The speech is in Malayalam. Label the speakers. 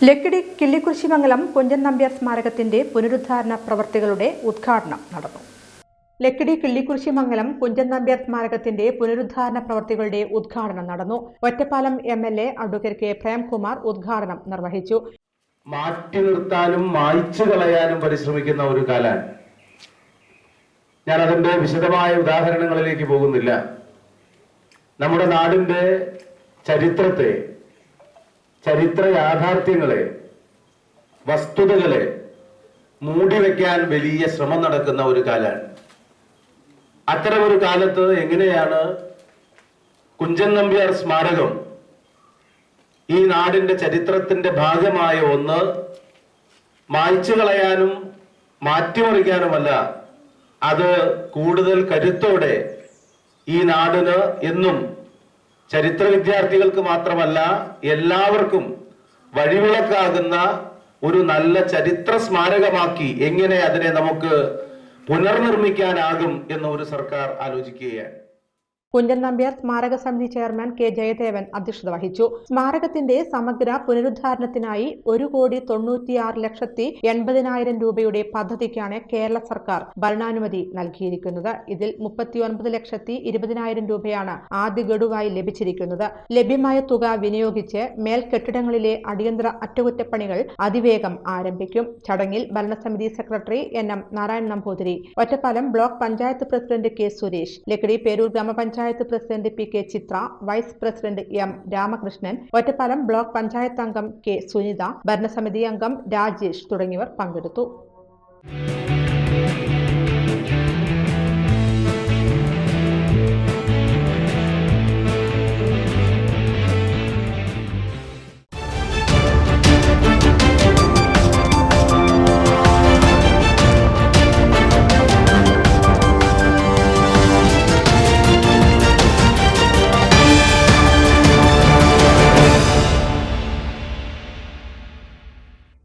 Speaker 1: ലക്കിടി കിള്ളിക്കുറിശിമംഗലം കുഞ്ചൻ നമ്പ്യാർ സ്മാരകത്തിന്റെ പുനരുദ്ധാരണ പ്രവൃത്തികളുടെ ഉദ്ഘാടനം നടന്നു. ലക്കിടി കിള്ളിക്കുറിശിമംഗലം കുഞ്ചൻ നമ്പ്യാർ സ്മാരകത്തിന്റെ പുനരുദ്ധാരണ പ്രവൃത്തികളുടെ ഉദ്ഘാടനം നടന്നു. Ottapalam MLA advocate K Premkumar ഉദ്ഘാടനം നിർവഹിച്ചു.
Speaker 2: മാറ്റി നിർത്താനും മായ്ച്ചു കളയാനും പരിശ്രമിക്കുന്ന ഒരു കാലാണ്. ഞാൻ അതിന്റെ വിശദമായ ഉദാഹരണങ്ങളിലേക്ക് പോകുന്നില്ല. നമ്മുടെ നാടിന്റെ ചരിത്രത്തെ, ചരിത്ര യാഥാർത്ഥ്യങ്ങളെ, വസ്തുതകളെ മൂടിവെക്കാൻ വലിയ ശ്രമം നടക്കുന്ന ഒരു കാലാണ്. അത്തരമൊരു കാലത്ത് എങ്ങനെയാണ് കുഞ്ചൻ നമ്പ്യാർ സ്മാരകം ഈ നാടിന്റെ ചരിത്രത്തിന്റെ ഭാഗമായ ഒന്ന് മായ്ച്ചു കളയാനും മാറ്റിമറിക്കാനുമല്ല, അത് കൂടുതൽ കരുത്തോടെ ഈ നാടിന് എന്നും ചരിത്ര വിദ്യാർത്ഥികൾക്ക് മാത്രമല്ല എല്ലാവർക്കും വഴിവിളക്കാകുന്ന ഒരു നല്ല ചരിത്ര സ്മാരകമാക്കി എങ്ങനെ അതിനെ നമുക്ക് പുനർനിർമ്മിക്കാനാകും എന്ന് ഒരു സർക്കാർ ആലോചിക്കുകയാണ്.
Speaker 1: കുഞ്ചൻ നമ്പ്യാർ സ്മാരക സമിതി ചെയർമാൻ കെ ജയദേവൻ അധ്യക്ഷത വഹിച്ചു. സ്മാരകത്തിന്റെ സമഗ്ര പുനരുദ്ധാരണത്തിനായി 1,96,80,000 രൂപയുടെ പദ്ധതിക്കാണ് കേരള സർക്കാർ ഭരണാനുമതി നൽകിയിരിക്കുന്നത്. ഇതിൽ 39,20,000 രൂപയാണ് ആദ്യ ഗഡുവായി ലഭിച്ചിരിക്കുന്നത്. ലഭ്യമായ തുക വിനിയോഗിച്ച് മേൽകെട്ടിടങ്ങളിലെ അടിയന്തര അറ്റകുറ്റപ്പണികൾ അതിവേഗം ആരംഭിക്കും. ചടങ്ങിൽ ഭരണസമിതി secretary NM Narayanan Namboothiri, Ottapalam block panchayat president K Suresh, Lakkidi Peroor ഗ്രാമപഞ്ചായത്ത് president PK Chitra, vice president M Ramakrishnan, Ottapalam block panchayat അംഗം K സുനിത, ഭരണസമിതി അംഗം രാജേഷ് തുടങ്ങിയവർ പങ്കെടുത്തു.